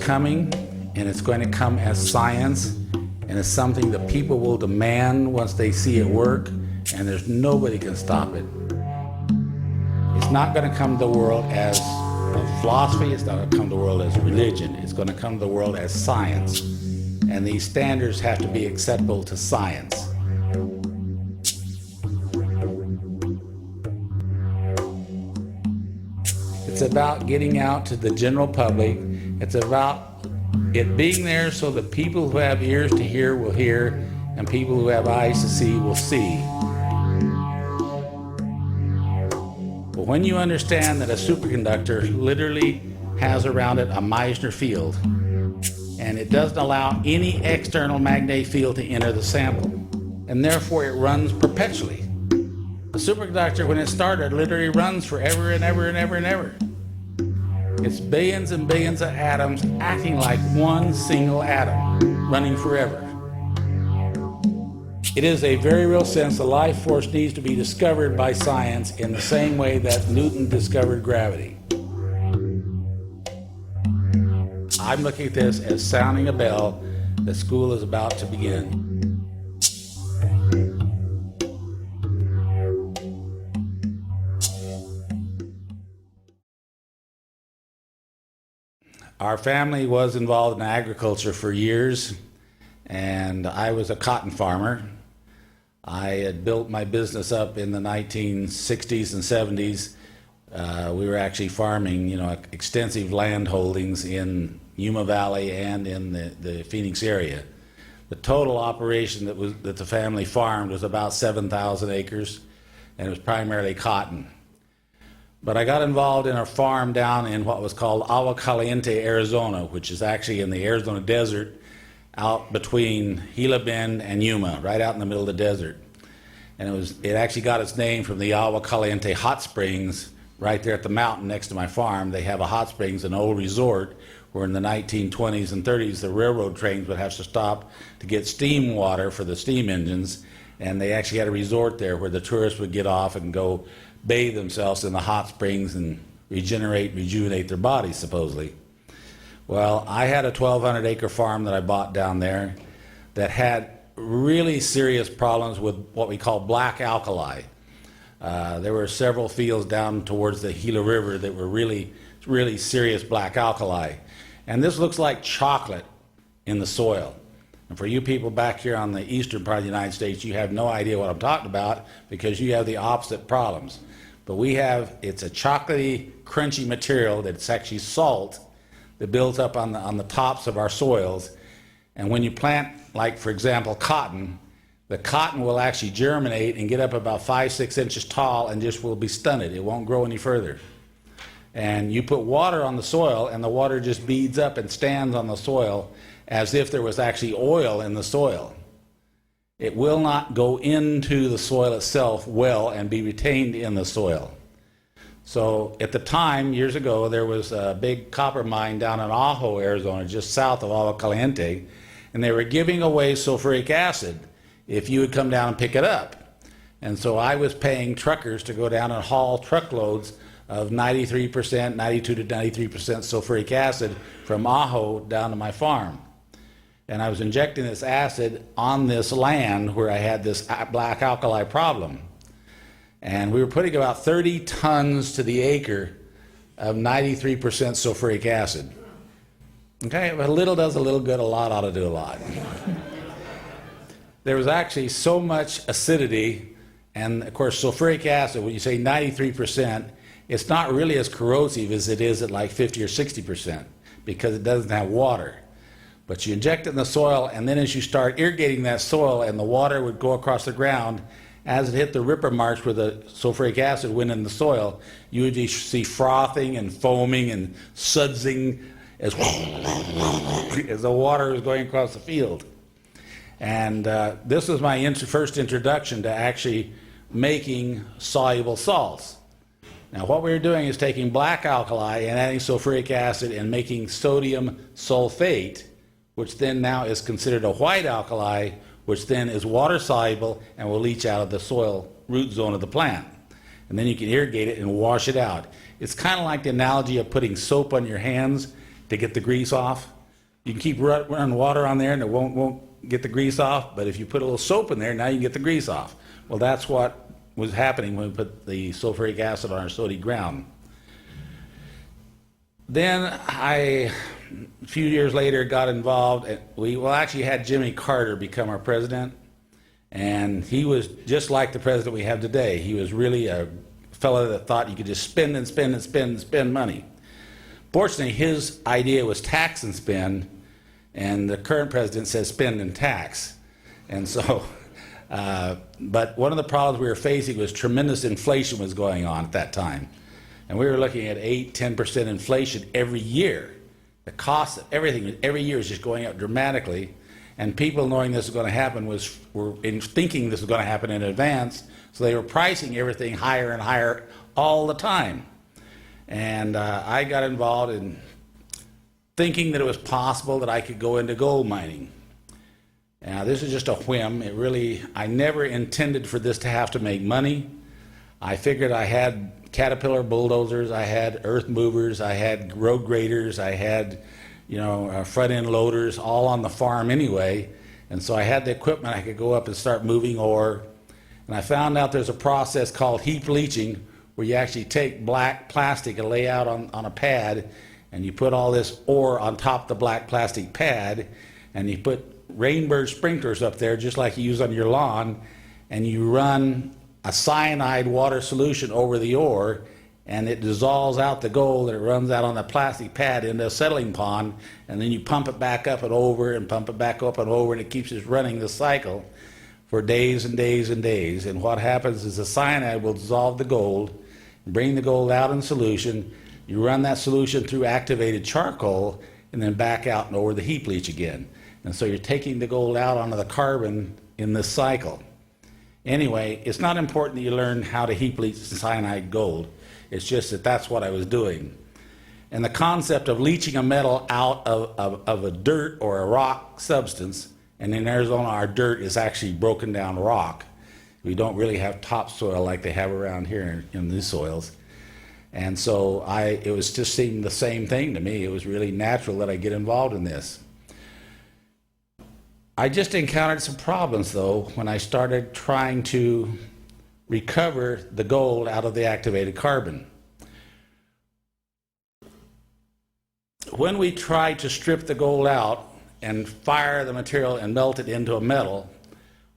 coming, and it's going to come as science, and it's something that people will demand once they see it work, and there's nobody can stop it. It's not going to come to the world as a philosophy, it's not going to come to the world as religion, it's going to come to the world as science. And these standards have to be acceptable to science. It's about getting out to the general public. It's about it being there so that people who have ears to hear will hear, and people who have eyes to see will see. But when you understand that a superconductor literally has around it a Meissner field, and it doesn't allow any external magnetic field to enter the sample, and therefore it runs perpetually. The superconductor, when it started, literally runs forever and ever and ever and ever. It's billions and billions of atoms acting like one single atom, running forever. It is a very real sense the life force needs to be discovered by science in the same way that Newton discovered gravity. I'm looking at this as sounding a bell that school is about to begin. Our family was involved in agriculture for years, and I was a cotton farmer. I had built my business up in the 1960s and 70s. We were actually farming, extensive land holdings in Yuma Valley and in the Phoenix area. The total operation that the family farmed was about 7,000 acres, and it was primarily cotton. But I got involved in a farm down in what was called Agua Caliente, Arizona, which is actually in the Arizona desert out between Gila Bend and Yuma, right out in the middle of the desert. And it actually got its name from the Agua Caliente hot springs right there at the mountain next to my farm. They have a hot springs, an old resort, where in the 1920s and 30s the railroad trains would have to stop to get steam water for the steam engines, and they actually had a resort there where the tourists would get off and go bathe themselves in the hot springs and rejuvenate their bodies, supposedly. Well, I had a 1,200 acre farm that I bought down there that had really serious problems with what we call black alkali. There were several fields down towards the Gila River that were really, really serious black alkali. And this looks like chocolate in the soil. And for you people back here on the eastern part of the United States, you have no idea what I'm talking about because you have the opposite problems. But it's a chocolatey, crunchy material that's actually salt that builds up on the tops of our soils. And when you plant, like for example, cotton, the cotton will actually germinate and get up about 5-6 inches tall and just will be stunted. It won't grow any further. And you put water on the soil and the water just beads up and stands on the soil as if there was actually oil in the soil. It will not go into the soil itself well and be retained in the soil. So at the time, years ago, there was a big copper mine down in Ajo, Arizona, just south of Agua Caliente, and they were giving away sulfuric acid if you would come down and pick it up. And so I was paying truckers to go down and haul truckloads of 93%, 92 to 93% sulfuric acid from Ajo down to my farm. And I was injecting this acid on this land where I had this black alkali problem. And we were putting about 30 tons to the acre of 93% sulfuric acid. Okay, but a little does a little good, a lot ought to do a lot. There was actually so much acidity, and of course sulfuric acid, when you say 93%, it's not really as corrosive as it is at like 50 or 60% because it doesn't have water. But you inject it in the soil, and then as you start irrigating that soil and the water would go across the ground, as it hit the ripper marks where the sulfuric acid went in the soil, you would see frothing and foaming and sudsing as the water was going across the field. And this was my first introduction to actually making soluble salts. Now what we were doing is taking black alkali and adding sulfuric acid and making sodium sulfate, which then now is considered a white alkali, which then is water soluble and will leach out of the soil root zone of the plant. And then you can irrigate it and wash it out. It's kind of like the analogy of putting soap on your hands to get the grease off. You can keep running water on there and it won't get the grease off, but if you put a little soap in there, now you can get the grease off. Well, that's what was happening when we put the sulfuric acid on our sodium ground. Then a few years later, got involved. We actually had Jimmy Carter become our president, and he was just like the president we have today. He was really a fellow that thought you could just spend and spend and spend and spend money. Fortunately, his idea was tax and spend, and the current president says spend and tax. And so, but one of the problems we were facing was tremendous inflation was going on at that time. And we were looking at 8–10% inflation every year. The cost of everything every year is just going up dramatically. And people knowing this was going to happen were thinking this was going to happen in advance, so they were pricing everything higher and higher all the time. And I got involved in thinking that it was possible that I could go into gold mining. Now, this is just a whim. I never intended for this to have to make money. I figured I had Caterpillar bulldozers, I had earth movers, I had road graders, I had, front end loaders, all on the farm anyway. And so I had the equipment. I could go up and start moving ore. And I found out there's a process called heap leaching, where you actually take black plastic and lay out on a pad, and you put all this ore on top of the black plastic pad, and you put Rainbird sprinklers up there just like you use on your lawn, and you run a cyanide water solution over the ore, and it dissolves out the gold, and it runs out on the plastic pad into a settling pond, and then you pump it back up and over and pump it back up and over, and it keeps just running the cycle for days and days and days. And what happens is the cyanide will dissolve the gold, bring the gold out in solution. You run that solution through activated charcoal and then back out and over the heap leach again. And so you're taking the gold out onto the carbon in this cycle. Anyway, it's not important that you learn how to heap leach cyanide gold. It's just that that's what I was doing. And the concept of leaching a metal out of a dirt or a rock substance, and in Arizona our dirt is actually broken down rock. We don't really have topsoil like they have around here in these soils. And so it was just seemed the same thing to me. It was really natural that I get involved in this. I just encountered some problems, though, when I started trying to recover the gold out of the activated carbon. When we tried to strip the gold out and fire the material and melt it into a metal,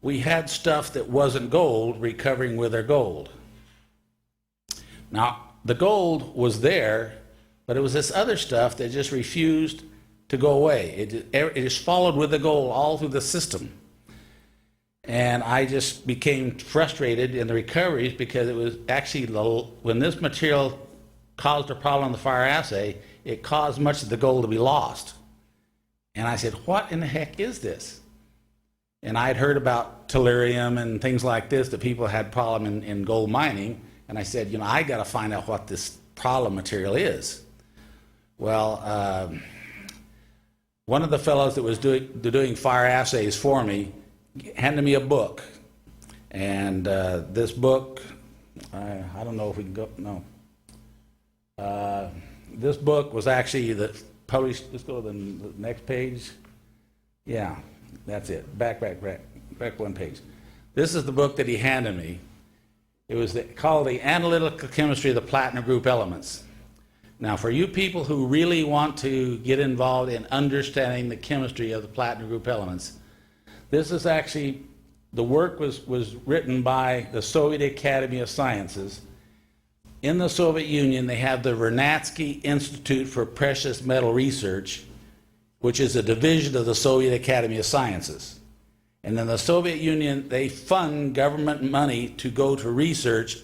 we had stuff that wasn't gold recovering with our gold. Now, the gold was there, but it was this other stuff that just refused to go away. It just followed with the gold all through the system. And I just became frustrated in the recoveries because it was actually, when this material caused a problem in the fire assay, it caused much of the gold to be lost. And I said, what in the heck is this? And I'd heard about tellurium and things like this, that people had problem in gold mining. And I said, I got to find out what this problem material is. Well, one of the fellows that was doing fire assays for me handed me a book. And this book, I don't know if we can go, no. This book was actually published, let's go to the next page. Yeah, that's it, back one page. This is the book that he handed me. It was called The Analytical Chemistry of the Platinum Group Elements. Now, for you people who really want to get involved in understanding the chemistry of the platinum group elements, this is actually, the work was written by the Soviet Academy of Sciences. In the Soviet Union, they have the Vernadsky Institute for Precious Metal Research, which is a division of the Soviet Academy of Sciences. And in the Soviet Union, they fund government money to go to research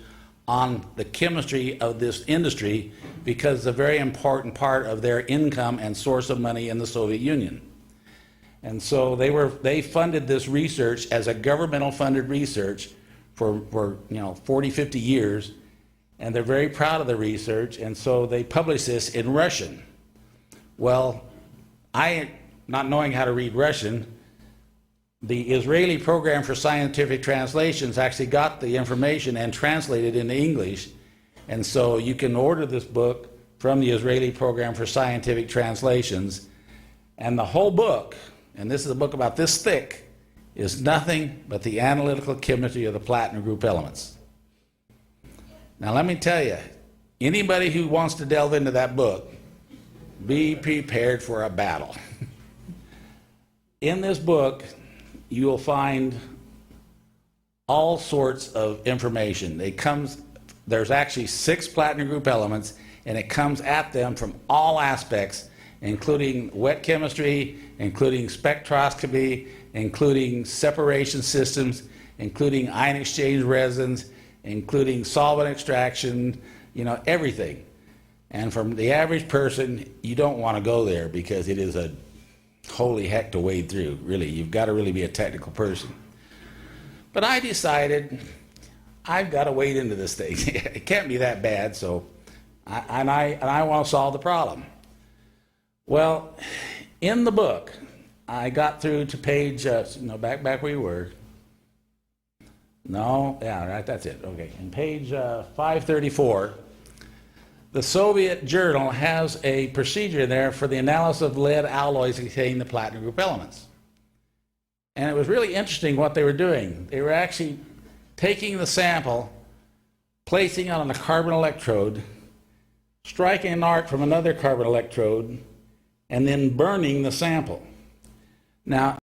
on the chemistry of this industry, because it's a very important part of their income and source of money in the Soviet Union. And so they funded this research as a governmental funded research for 40, 50 years, and they're very proud of the research, and so they publish this in Russian. Well, not knowing how to read Russian, the Israeli Program for Scientific Translations actually got the information and translated into English. And so you can order this book from the Israeli Program for Scientific Translations. And the whole book, and this is a book about this thick, is nothing but the analytical chemistry of the platinum group elements. Now let me tell you, anybody who wants to delve into that book, be prepared for a battle. In this book, you will find all sorts of information. There's actually 6 platinum group elements, and it comes at them from all aspects, including wet chemistry, including spectroscopy, including separation systems, including ion exchange resins, including solvent extraction, everything. And from the average person, you don't want to go there because it is a holy heck to wade through, really. You've got to really be a technical person. But I decided I've got to wade into this thing. It can't be that bad, so I want to solve the problem. Well, in the book, I got through to page, back where you were. No, yeah, right, that's it. Okay, in page 534, the Soviet journal has a procedure there for the analysis of lead alloys containing the platinum group elements. And it was really interesting what they were doing. They were actually taking the sample, placing it on a carbon electrode, striking an arc from another carbon electrode, and then burning the sample. Now,